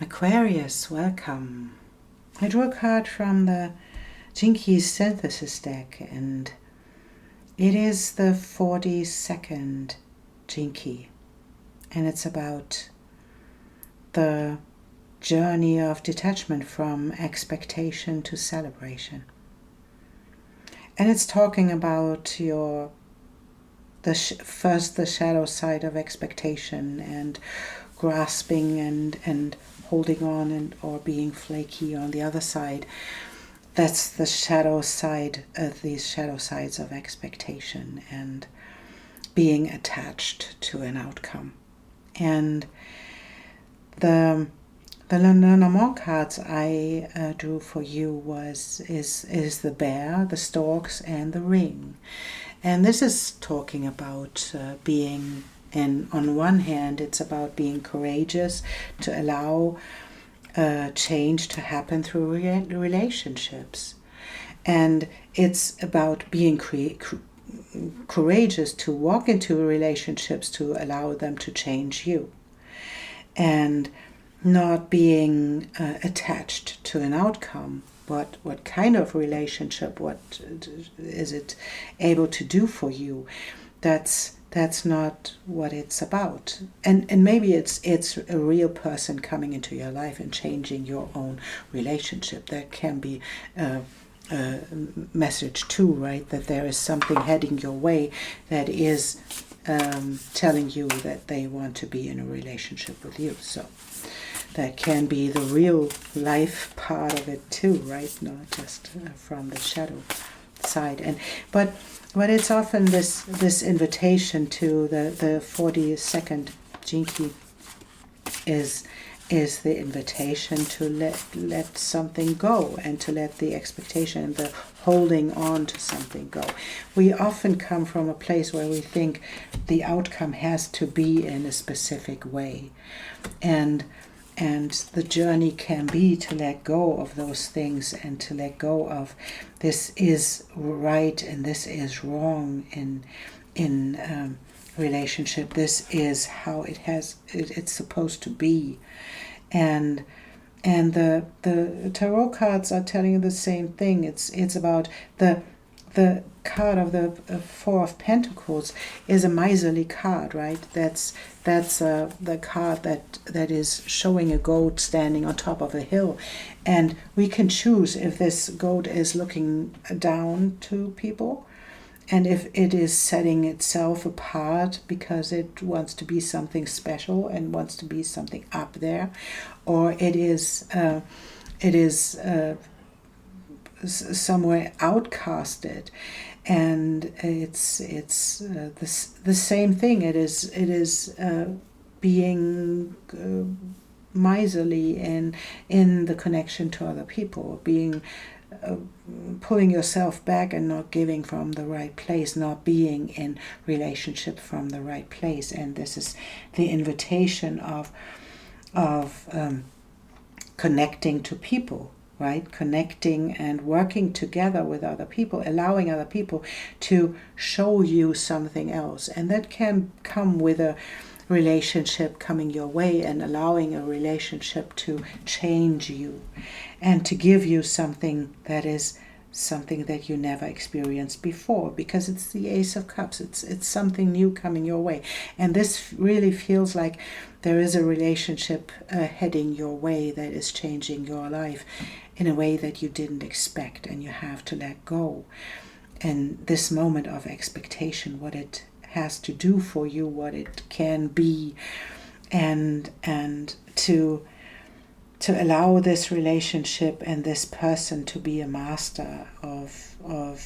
Aquarius, welcome. I drew a card from the Jinkies Synthesis deck, and it is the 42nd Jinki, and it's about the journey of detachment from expectation to celebration. And it's talking about first the shadow side of expectation and grasping and holding on or being flaky on the other side. That's the shadow side of these shadow sides of expectation and being attached to an outcome. And the Lenormand cards I drew for you is the bear, the storks, and the ring. And this is talking about being, and on one hand, it's about being courageous to allow change to happen through relationships. And it's about being courageous to walk into relationships to allow them to change you. And not being attached to an outcome. What kind of relationship, what is it able to do for you? That's not what it's about. And maybe it's a real person coming into your life and changing your own relationship. That can be a message too, right? That there is something heading your way that is telling you that they want to be in a relationship with you. So that can be the real life part of it too, right? Not just from the shadow side. But it's often this invitation to the 42nd Jinki is the invitation to let something go and to let the expectation and the holding on to something go. We often come from a place where we think the outcome has to be in a specific way. And the journey can be to let go of those things and to let go of this is right and this is wrong in relationship. This is how it's supposed to be. And the tarot cards are telling you the same thing. It's about the card of the Four of Pentacles is a miserly card, right? That's the card that is showing a goat standing on top of a hill, and we can choose if this goat is looking down to people, and if it is setting itself apart because it wants to be something special and wants to be something up there, or it is somewhere outcasted, and it's the same thing. It is being miserly in the connection to other people, being pulling yourself back and not giving from the right place, not being in relationship from the right place. And this is the invitation of connecting to people, right? Connecting and working together with other people, allowing other people to show you something else. And that can come with a relationship coming your way and allowing a relationship to change you and to give you something that is something that you never experienced before, because it's the Ace of Cups. It's something new coming your way. And this really feels like there is a relationship heading your way that is changing your life in a way that you didn't expect, and you have to let go. And this moment of expectation, what it has to do for you, what it can be, and to allow this relationship and this person to be a master of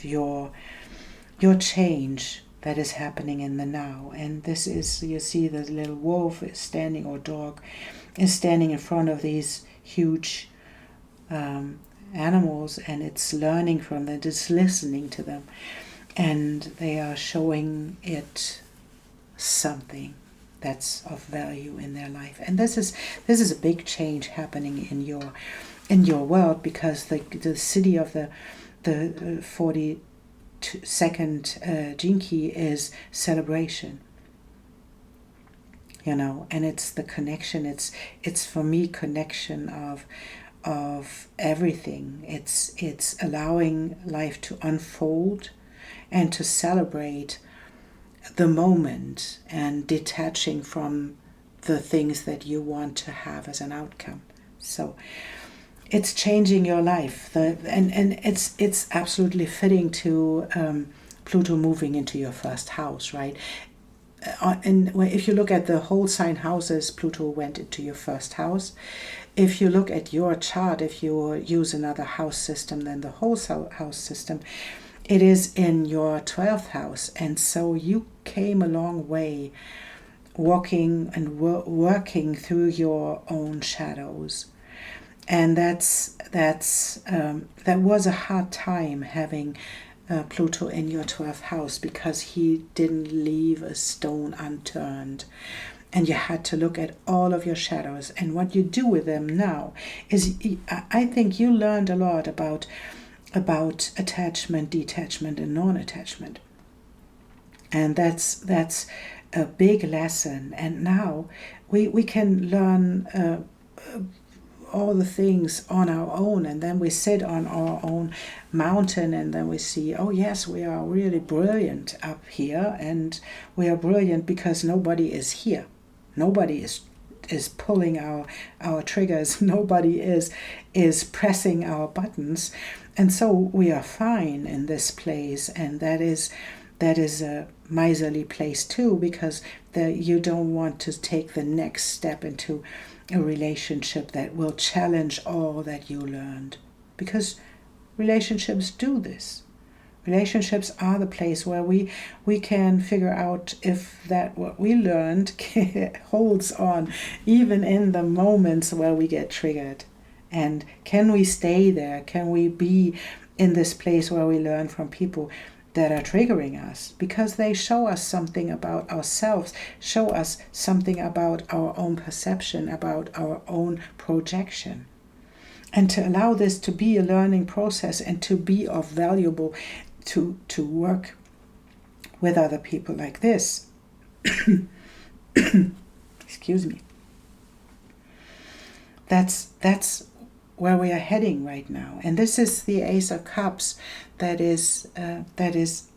your change that is happening in the now. And this is, you see the little wolf is standing, or dog is standing in front of these huge animals, and it's learning from them, just listening to them, and they are showing it something that's of value in their life. And this is a big change happening in your world, because the city of the 42nd Jinki is celebration. you know, and it's the connection. It's for me connection of everything. It's allowing life to unfold and to celebrate the moment and detaching from the things that you want to have as an outcome. So it's changing your life. And it's absolutely fitting to Pluto moving into your first house, right? And if you look at the whole sign houses, Pluto went into your first house. If you look at your chart, if you use another house system than the whole house system, it is in your 12th house. And so you came a long way walking and working through your own shadows. And that was a hard time having Pluto in your 12th house, because he didn't leave a stone unturned. And you had to look at all of your shadows. And what you do with them now is, I think you learned a lot about attachment, detachment, and non-attachment. And that's a big lesson. And now we can learn all the things on our own, and then we sit on our own mountain, and then we see, oh yes, we are really brilliant up here, and we are brilliant because nobody is here. Nobody is pulling our triggers. Nobody is pressing our buttons. And so we are fine in this place, and that is a miserly place too, because you don't want to take the next step into a relationship that will challenge all that you learned. Because relationships do this. Relationships are the place where we can figure out if that what we learned holds on, even in the moments where we get triggered. And can we stay there? Can we be in this place where we learn from people that are triggering us, because they show us something about ourselves, show us something about our own perception, about our own projection. And to allow this to be a learning process and to be of valuable to work with other people like this. Excuse me. That's where we are heading right now. And this is the Ace of Cups that is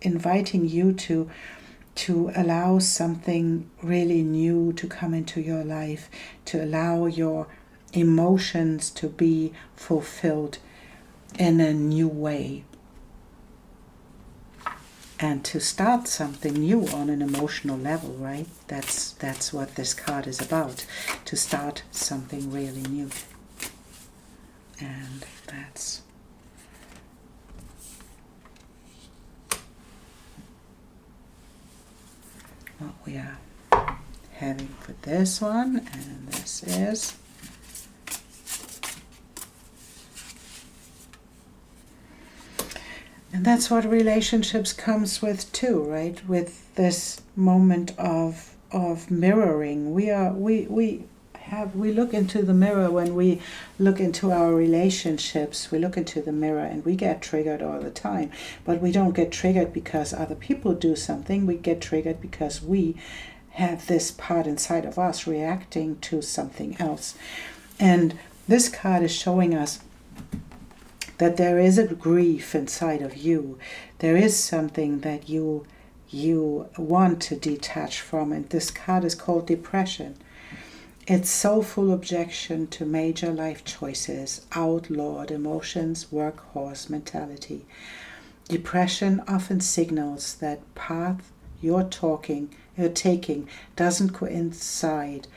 inviting you to allow something really new to come into your life, to allow your emotions to be fulfilled in a new way, and to start something new on an emotional level, right? That's what this card is about, to start something really new. And that's what we are having for this one. And this is and that's what relationships comes with too, right? With this moment of mirroring. We look into the mirror when we look into our relationships. We look into the mirror and we get triggered all the time. But we don't get triggered because other people do something. We get triggered because we have this part inside of us reacting to something else. And this card is showing us that there is a grief inside of you. There is something that you want to detach from. And this card is called depression. It's soulful objection to major life choices, outlawed emotions, workhorse mentality. Depression often signals that path you're taking doesn't coincide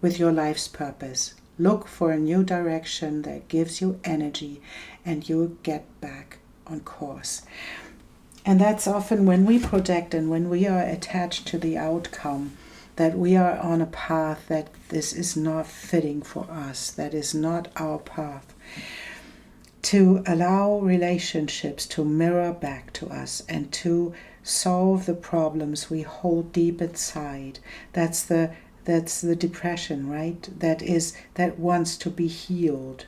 with your life's purpose. Look for a new direction that gives you energy and you'll get back on course. And that's often when we project and when we are attached to the outcome, that we are on a path that this is not fitting for us, that is not our path. To allow relationships to mirror back to us and to solve the problems we hold deep inside. That's the depression, right? That wants to be healed.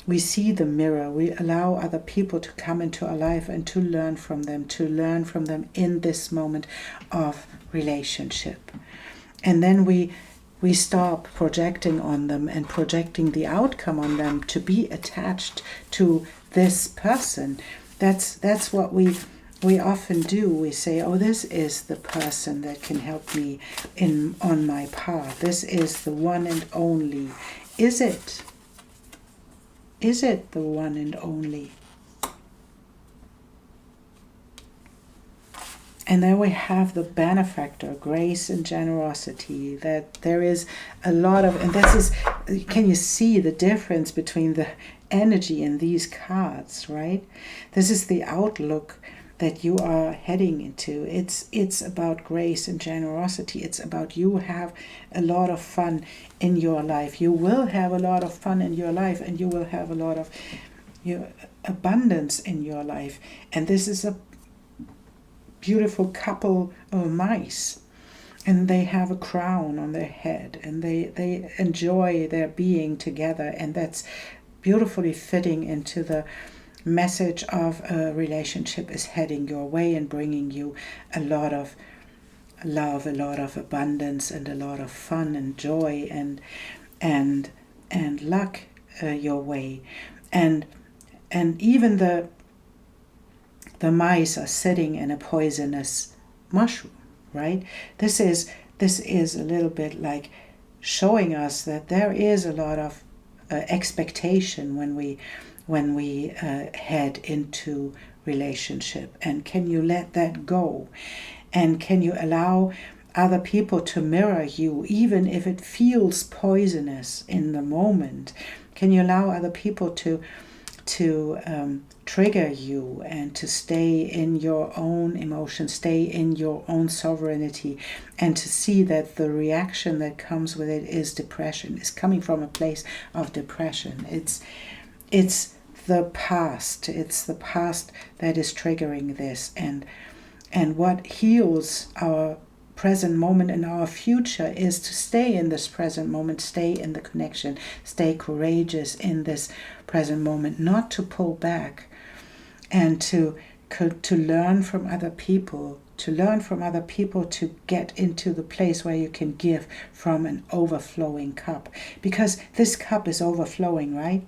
We see the mirror. We allow other people to come into our life and to learn from them in this moment of relationship. And then we stop projecting on them and projecting the outcome on them to be attached to this person. That's what we often do. We say, oh, this is the person that can help me on my path. This is the one and only. Is it? Is it the one and only? And then we have the benefactor, grace and generosity, that there is a lot of, and this is, can you see the difference between the energy in these cards, right? This is the outlook that you are heading into. It's about grace and generosity. It's about you have a lot of fun in your life. You will have a lot of fun in your life, and you will have a lot of abundance in your life. And this is a beautiful couple of mice, and they have a crown on their head, and they enjoy their being together, and that's beautifully fitting into the message of a relationship is heading your way and bringing you a lot of love, a lot of abundance, and a lot of fun and joy and luck your way. And even the mice are sitting in a poisonous mushroom, right? This is a little bit like showing us that there is a lot of expectation when we head into relationship. And can you let that go? And can you allow other people to mirror you, even if it feels poisonous in the moment? Can you allow other people to trigger you and to stay in your own emotions, stay in your own sovereignty, and to see that the reaction that comes with it is depression, is coming from a place of depression. It's the past. It's the past that is triggering this, and what heals our present moment and our future is to stay in this present moment, stay in the connection, stay courageous in this present moment, not to pull back, and to learn from other people, to get into the place where you can give from an overflowing cup, because this cup is overflowing, right?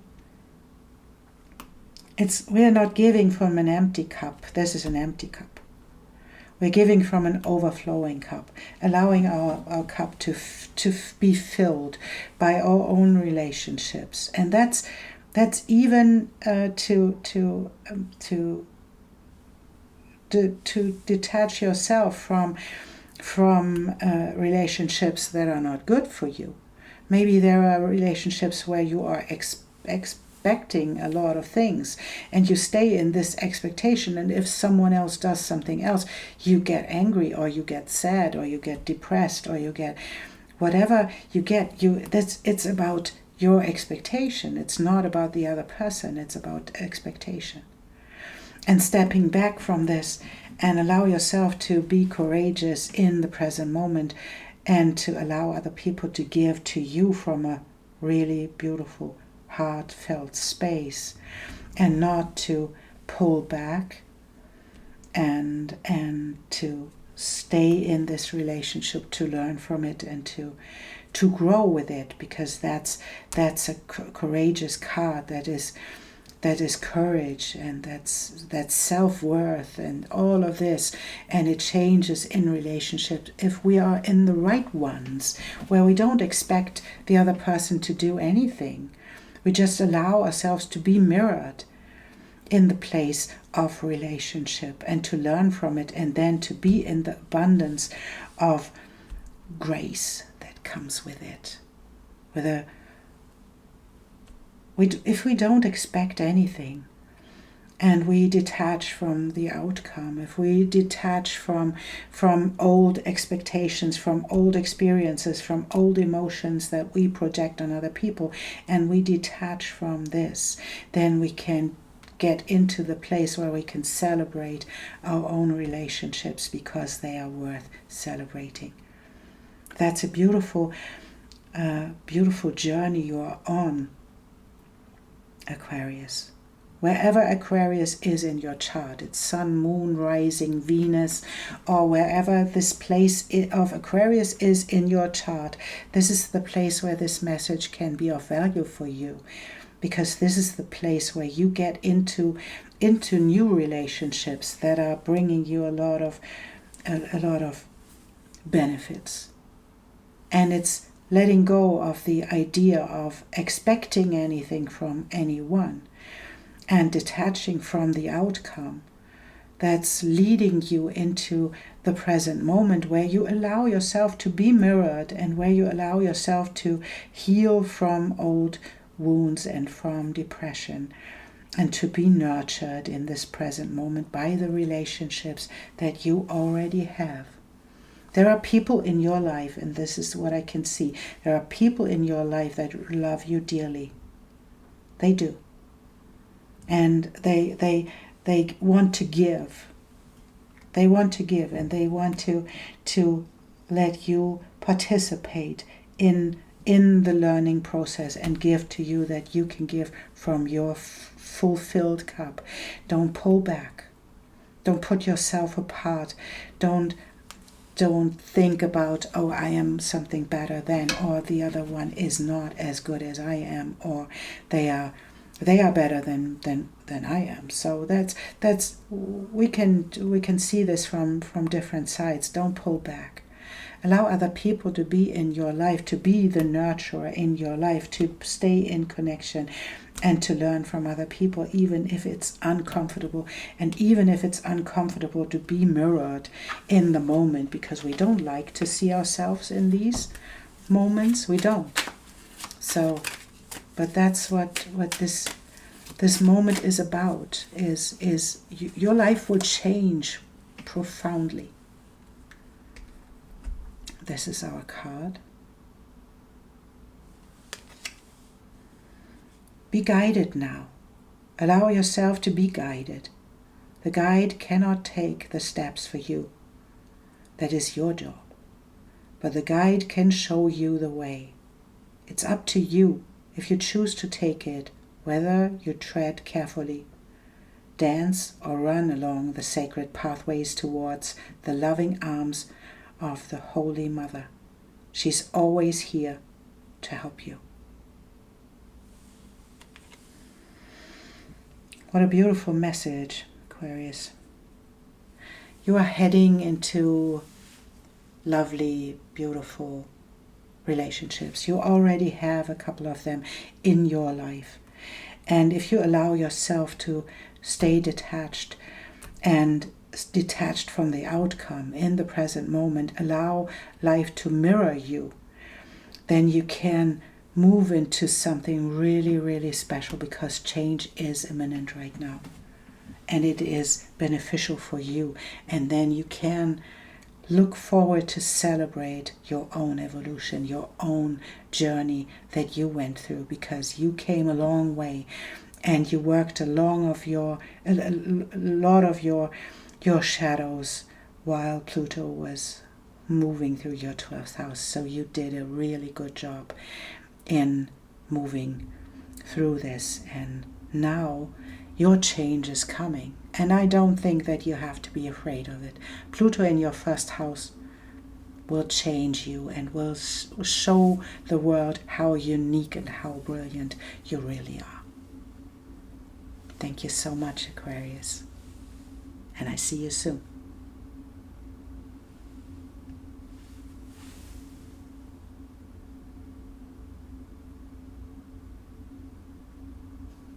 We're not giving from an empty cup. This is an empty cup. We're giving from an overflowing cup, allowing our cup to be filled by our own relationships, and that's even to detach yourself from relationships that are not good for you. Maybe there are relationships where you are expecting a lot of things, and you stay in this expectation, and if someone else does something else, you get angry, or you get sad, or you get depressed, or you get whatever you get. It's about your expectation. It's not about the other person. It's about expectation. And stepping back from this and allow yourself to be courageous in the present moment, and to allow other people to give to you from a really beautiful, heartfelt space, and not to pull back, and to stay in this relationship, to learn from it, and to grow with it, because that's a courageous card. That is courage, and that's self-worth, and all of this. And it changes in relationships if we are in the right ones, where we don't expect the other person to do anything. We just allow ourselves to be mirrored in the place of relationship, and to learn from it, and then to be in the abundance of grace that comes with it. If we don't expect anything, and we detach from the outcome, if we detach from old expectations, from old experiences, from old emotions that we project on other people, and we detach from this, then we can get into the place where we can celebrate our own relationships, because they are worth celebrating. That's a beautiful journey you are on, Aquarius. Wherever Aquarius is in your chart, it's Sun, Moon, Rising, Venus, or wherever this place of Aquarius is in your chart, this is the place where this message can be of value for you, because this is the place where you get into new relationships that are bringing you a lot of benefits. And it's letting go of the idea of expecting anything from anyone and detaching from the outcome. That's leading you into the present moment, where you allow yourself to be mirrored and where you allow yourself to heal from old wounds and from depression, and to be nurtured in this present moment by the relationships that you already have. There are people in your life, and this is what I can see, there are people in your life that love you dearly. They do. And they want to give. They want to give, and they want to let you participate in the learning process and give to you, that you can give from your fulfilled cup. Don't pull back. Don't put yourself apart. Don't think about, oh, I am something better than, or the other one is not as good as I am, or they are better than I am. So that's we can see this from different sides. Don't pull back. Allow other people to be in your life, to be the nurturer in your life, to stay in connection and to learn from other people, even if it's uncomfortable, and even if it's uncomfortable to be mirrored in the moment, because we don't like to see ourselves in these moments. We don't. So, but that's what this moment is about, is your life will change profoundly. This is our card. Be guided now. Allow yourself to be guided. The guide cannot take the steps for you. That is your job. But the guide can show you the way. It's up to you if you choose to take it, whether you tread carefully, dance or run along the sacred pathways towards the loving arms of the Holy Mother. She's always here to help you. What a beautiful message, Aquarius. You are heading into lovely, beautiful relationships. You already have a couple of them in your life. And if you allow yourself to stay detached and detached from the outcome in the present moment, allow life to mirror you, then you can move into something really, really special, because change is imminent right now. And it is beneficial for you. And then you can look forward to celebrate your own evolution, your own journey that you went through, because you came a long way and you worked a lot of your shadows while Pluto was moving through your 12th house. So you did a really good job in moving through this, and now your change is coming. And I don't think that you have to be afraid of it. Pluto in your first house will change you and will show the world how unique and how brilliant you really are. Thank you so much, Aquarius. And I see you soon.